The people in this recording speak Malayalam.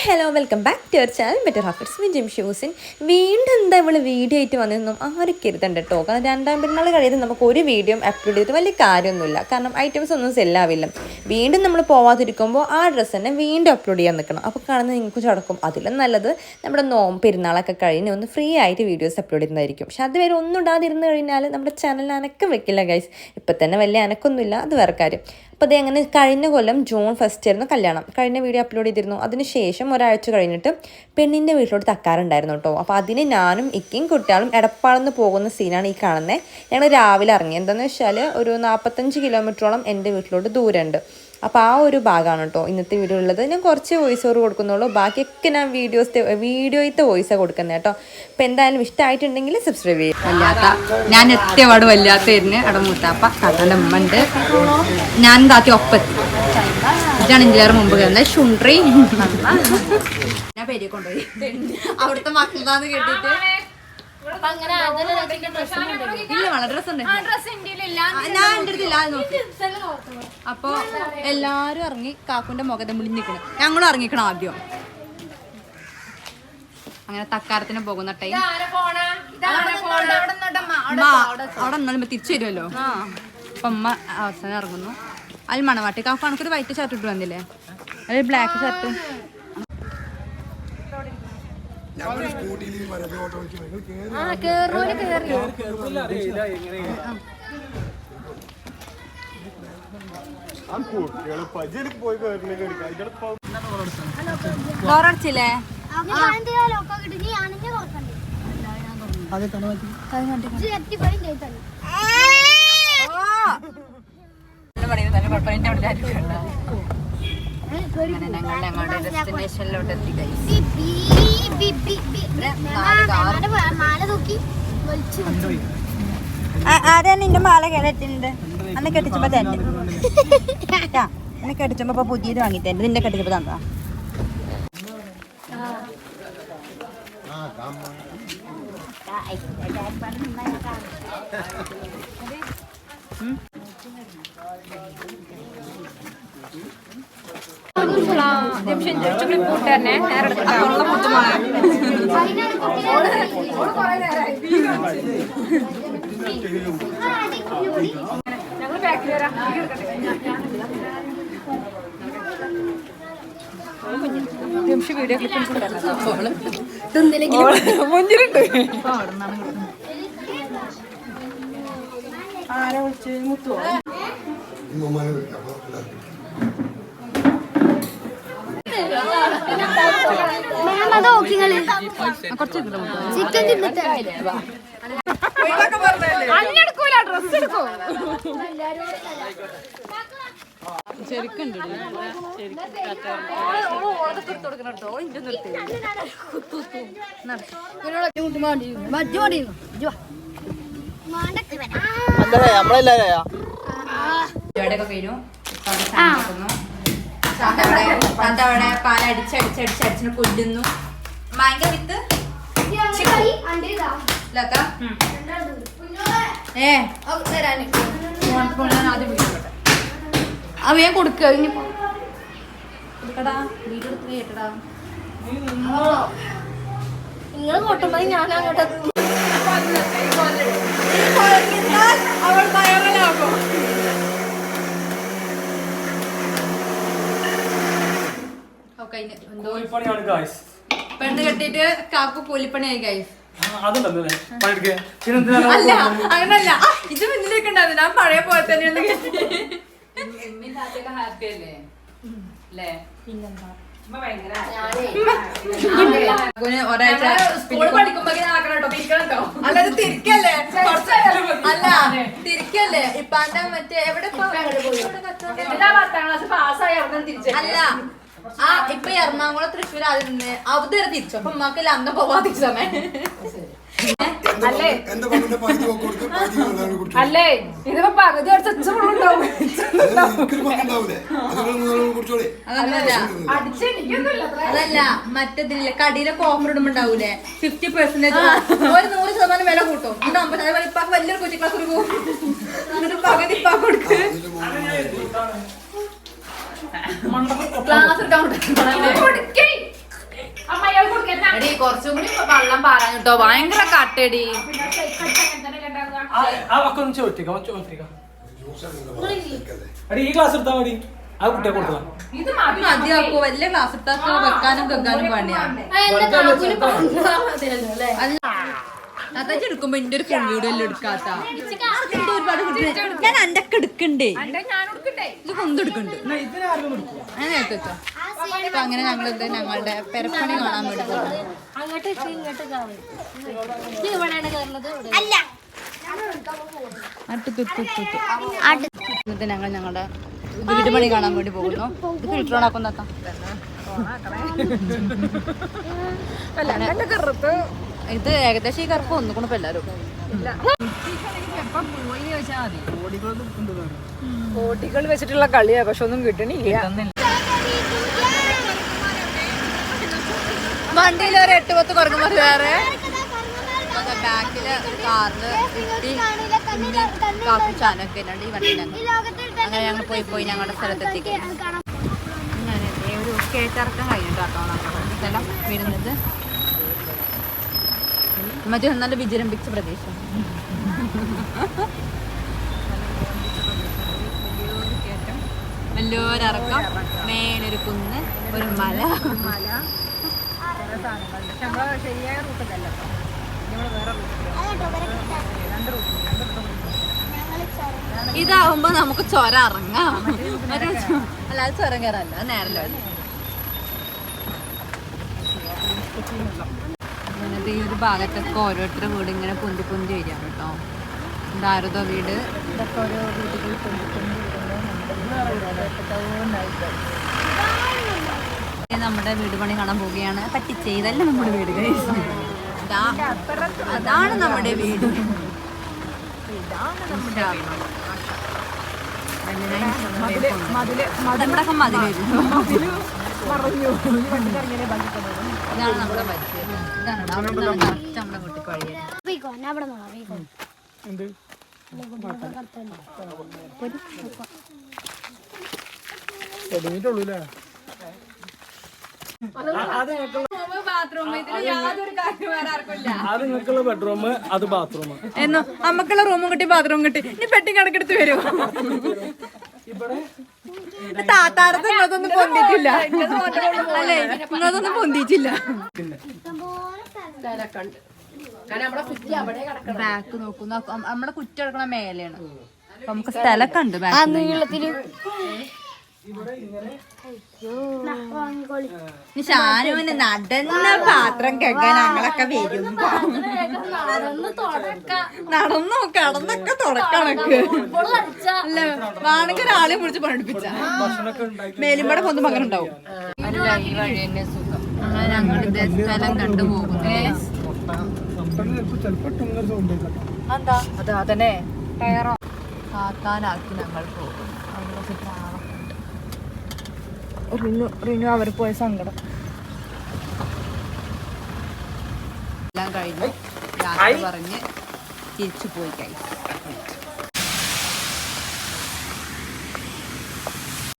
Hello welcome back to your channel better habits with ജിം ഷൂസിൻ. വീണ്ടും എന്താ ഇവള് വീഡിയോ ആയിട്ട് വന്നതൊന്നും ആരും കരുതണ്ട കേട്ടോ. കാരണം രണ്ടാം പെരുന്നാൾ കഴിയുന്നത് നമുക്ക് ഒരു വീഡിയോ അപ്ലോഡ് ചെയ്തിട്ട് വലിയ കാര്യമൊന്നുമില്ല. കാരണം ഐറ്റംസ് ഒന്നും സെല്ലാവില്ല. വീണ്ടും നമ്മൾ പോവാതിരിക്കുമ്പോൾ ആ ഡ്രസ്സ് തന്നെ വീണ്ടും അപ്ലോഡ് ചെയ്യാൻ നിൽക്കണം. അപ്പോൾ കാണുന്നത് നിങ്ങൾക്ക് ചടക്കും. അതിലും നല്ലത് നമ്മുടെ പെരുന്നാളൊക്കെ കഴിഞ്ഞ് ഒന്ന് ഫ്രീ ആയിട്ട് വീഡിയോസ് അപ്ലോഡ് ചെയ്യുന്നതായിരിക്കും. പക്ഷെ അതുവരെ ഒന്നും ഇടാതിരുന്ന് കഴിഞ്ഞാൽ നമ്മുടെ ചാനലിന് അനക്കം വെക്കില്ല ഗൈസ്. ഇപ്പം തന്നെ വലിയ അനക്കൊന്നുമില്ല, അത് വേറെ കാര്യം. അപ്പോൾ അത് അങ്ങനെ കഴിഞ്ഞ കൊല്ലം ജൂൺ 1 ആയിരുന്നു കല്യാണം. കഴിഞ്ഞ വീഡിയോ അപ്ലോഡ് ചെയ്തിരുന്നു. അതിനുശേഷം ഒരാഴ്ച കഴിഞ്ഞിട്ട് പെണ്ണിൻ്റെ വീട്ടിലോട്ട് തക്കാറുണ്ടായിരുന്നു കേട്ടോ. അപ്പോൾ അതിന് ഞാനും ഇക്കയും കുട്ടികളും എടപ്പാളെന്ന് പോകുന്ന സീനാണ് ഈ കാണുന്നത്. ഞങ്ങൾ രാവിലെ ഇറങ്ങി. എന്താണെന്ന് വെച്ചാൽ ഒരു 45 കിലോമീറ്ററോളം എൻ്റെ വീട്ടിലോട്ട് ദൂരമുണ്ട്. അപ്പോൾ ആ ഒരു ഭാഗമാണ് കേട്ടോ ഇന്നത്തെ വീഡിയോ ഉള്ളത്. ഞാൻ കുറച്ച് വോയിസ് ഓവർ കൊടുക്കുന്നുള്ളൂ, ബാക്കിയൊക്കെ ഞാൻ വീഡിയോയിലത്തെ വോയിസാണ് കൊടുക്കുന്നത് കേട്ടോ. അപ്പോൾ എന്തായാലും ഇഷ്ടമായിട്ടുണ്ടെങ്കിൽ സബ്സ്ക്രൈബ് ചെയ്യും. വല്ലാത്ത ഞാൻ എത്തിയപാട് വല്ലാത്തായിരുന്നു. അവിടെ മൂത്താപ്പ കടൻ്റെ ഉമ്മ ഉണ്ട്. ഞാൻ താത്തി ഒപ്പത്തി ഇതാണ് ഇതിലേറെ മുമ്പ് കയറുന്നത് ഷുണ്ട്രി. ഞാൻ പേര് കൊണ്ടുപോയി അവിടുത്തെ മക്കളാന്ന് കേട്ടിട്ട് ഇല്ല വളരെ ഡ്രസ് ഉണ്ട്. ഞാൻ എൻ്റെ അടുത്തില്ല നോക്കി. അപ്പൊ എല്ലാരും ഇറങ്ങി കാക്കുന്റെ മുഖത്തെ വിളിഞ്ഞിക്കണം. ഞങ്ങളും ഇറങ്ങിക്കണം ആദ്യം. അങ്ങനെ തക്കാരത്തിന് പോകുന്ന ടൈം അവിടെ നിന്നാലും തിരിച്ചു വരുമല്ലോ. അപ്പൊ അമ്മ അവസാനം ഇറങ്ങുന്നു. അതിൽ മണവാട്ടി കാക്കു കണക്കൊരു വൈറ്റ് ഷർട്ട് ഇട്ട് വന്നില്ലേ, അതിൽ ബ്ലാക്ക് ഷർട്ട്. ഡോറടിച്ചില്ലേ? ഞങ്ങളുടെ ഡെസ്റ്റിനേഷനിലോട്ട് എത്തി. ആരാ നിന്റെ മാല കേട്ടിട്ടുണ്ട്? അന്നെ കെട്ടിച്ചപ്പോ തന്നെ എന്നെ കെട്ടിച്ചപ്പോ പുതിയത് വാങ്ങിത്തന്നെ. നിന്റെ കെട്ടിച്ചപ്പോ തന്നാ വീഡിയോ ആരാ വിളിച്ച് മുത്തുവോ? ചിക്കൻ തിന്നിട്ട് അവിടെ പാലടിച്ചടിച്ചടിച്ചടിച്ചിന് കൊല്ലുന്നു. ഭയങ്കര വിത്ത് അവൻ കൊടുക്കുക. നിങ്ങൾ കൊട്ടുമ്പോ ഞാൻ അങ്ങോട്ട് അവൾ വയറലാകും. പെണ്ണ് കെട്ടിട്ട് കാക്കു കൂലിപ്പണിയായി ഗൈസ്. അല്ല അങ്ങനല്ല, ഇത് മുന്നിലേക്ക് ഉണ്ടായിരുന്നു. ഞാൻ പഴയ പോലെ തന്നെയാണ്. ഒരാഴ്ച അല്ലാതെ തിരിക്കല്ലേ? അല്ല തിരിക്കല്ലേ ഇപ്പാന്റെ മറ്റേ എവിടെ അല്ല ഇപ്പൊ എറണാകുളം തൃശ്ശൂർ ആദ്യം നിന്ന് അവിടെ വരെ തിരിച്ചു. അപ്പൊ ഉമ്മാക്കല്ല അന്ന് പോവാ സമയം. അല്ലേ ഇതിപ്പോ പകുതി അതല്ല മറ്റേതില്ല കടിയിലൊക്കെ ഓഫർ ഇടുമ്പോ ഉണ്ടാവൂലേ 50% ഒരു 100% വില കൂട്ടും. അതേപോലെ ഇപ്പൊ വലിയൊരു കുറ്റി ക്ലാസ് എന്നിട്ട് പകുതി ഇപ്പൊ കൊടുക്ക്. ക്ലാസ് എടുക്കാൻ കുറച്ചും കൂടി വെള്ളം പാരാൻ കിട്ടോ ഭയങ്കര കട്ടടി ഈ ക്ലാസ് എടുത്താൽ മതി ആ കുട്ടിയെ കൊടുത്താ മതിയാക്കോ വലിയ ക്ലാസ് ഇട്ടൊക്കെ വെക്കാനും കെക്കാനും പണിയാണ് അതായത് എടുക്കുമ്പോ എന്റെ ഒരു ഫുൾ വീഡിയോ എല്ലാം എടുക്കാത്ത ഒരുപാട് ഞാൻ എന്റെ ഒക്കെ എടുക്കണ്ടേ ഇത് കൊണ്ടെടുക്കണ്ട് അങ്ങനെ എടുത്തോ അപ്പൊ അങ്ങനെ ഞങ്ങൾ ഞങ്ങളുടെ പെരപ്പണി കാണാൻ വേണ്ടി പോകുന്നു എന്നിട്ട് ഞങ്ങൾ ഞങ്ങളുടെ വീട് പണി കാണാൻ വേണ്ടി പോകുന്നു ഇത് ഫിൽറ്റർ ഓണാക്കുന്ന ഇത് ഏകദേശം ഈ കറുപ്പ് ഒന്നുകൊണ്ടിപ്പോ എല്ലാരും കോട്ടികൾ വെച്ചിട്ടുള്ള കളിയാ പക്ഷെ ഒന്നും കിട്ടണില്ല വണ്ടിയിൽ ഒരു 8-10 കുറക്കുമ്പോ വേറെ ബാക്കില് കാറില് കാപ്പിച്ചാനൊക്കെ ഉണ്ട് ഈ വണ്ടിയിൽ അങ്ങനെ ഞങ്ങൾ പോയി ഞങ്ങളുടെ സ്ഥലത്തെത്തിക്കും അങ്ങനെ ഒരു കയറ്റിറക്കം കഴിഞ്ഞിട്ടാട്ടോ നമ്മുടെ സ്ഥലം വരുന്നത് മറ്റേ നല്ല വിജൃംഭിച്ച പ്രദേശം വലിയൊരിറക്കം മേലൊരു കുന്ന് ഒരു മല ശരിയായ റൂട്ടല്ല ഇതാവുമ്പോ നമുക്ക് ചൊര ഇറങ്ങാം അല്ലാതെ ചൊരം കയറല്ല നേരല്ലോ അങ്ങനത്തെ ഈ ഒരു ഭാഗത്തൊക്കെ ഓരോരുത്തരുടെ വീട് ഇങ്ങനെ പൊന്തി പൊന്തി വരിക കേട്ടോ ഇതാരതോ വീട് ഇതൊക്കെ ഓരോ വീടുകൾ നമ്മുടെ വീട് പണി കാണാൻ പോവുകയാണ് പറ്റിച്ചേ ഇതല്ല നമ്മുടെ വീട് അതാണ് നമ്മുടെ വീട് നമ്മുടെയൊക്കെ മതിൽ ഇതാണ് നമ്മുടെ പരിചയം ഇതാണ് നമ്മുടെ വീട്ടിൽ കഴിയാൻ ബെഡ്റൂം അത് ബാത്റൂം എന്നോ അമ്മക്കുള്ള റൂമും കിട്ടി ബാത്റൂം കിട്ടി ഇനി പെട്ടി കിടക്കെടുത്ത് വരും താത്താടത്ത് ഇന്നതൊന്നും പൊന്തിച്ചില്ല അല്ലേ ഇന്നതൊന്നും പൊന്തിച്ചില്ല ബാക്ക് നോക്കുന്നു നമ്മുടെ കുറ്റ കിടക്കണ മേലെയാണ് അപ്പൊ നമുക്ക് സ്ഥലമൊക്കെ ഉണ്ട് ഷാനുവിന് നടന്ന പാത്രം കേൾക്കാൻ ഞങ്ങളൊക്കെ വരുമ്പോ നടന്നോ കിടന്നൊക്കെ തുടക്കണക്ക് അല്ല വേണമെങ്കിൽ ഒരാളെ വിളിച്ച് പഠിപ്പിച്ച മേലുമ്പടെ പൊന്നും അങ്ങനെ ഉണ്ടാവും അല്ല ഈ വഴി തന്നെ സുഖം അങ്ങനെ ഞങ്ങൾ സ്ഥലം കണ്ടുപോകുന്നു എന്താ അതാ തന്നെ ടയറോ കാക്കാനാക്കി ഞങ്ങൾ പോകും റിനു അവർ പോയ സങ്കടം എല്ലാം കഴിഞ്ഞു യാത്ര പറഞ്ഞ് തിരിച്ചു പോയി കഴിച്ചു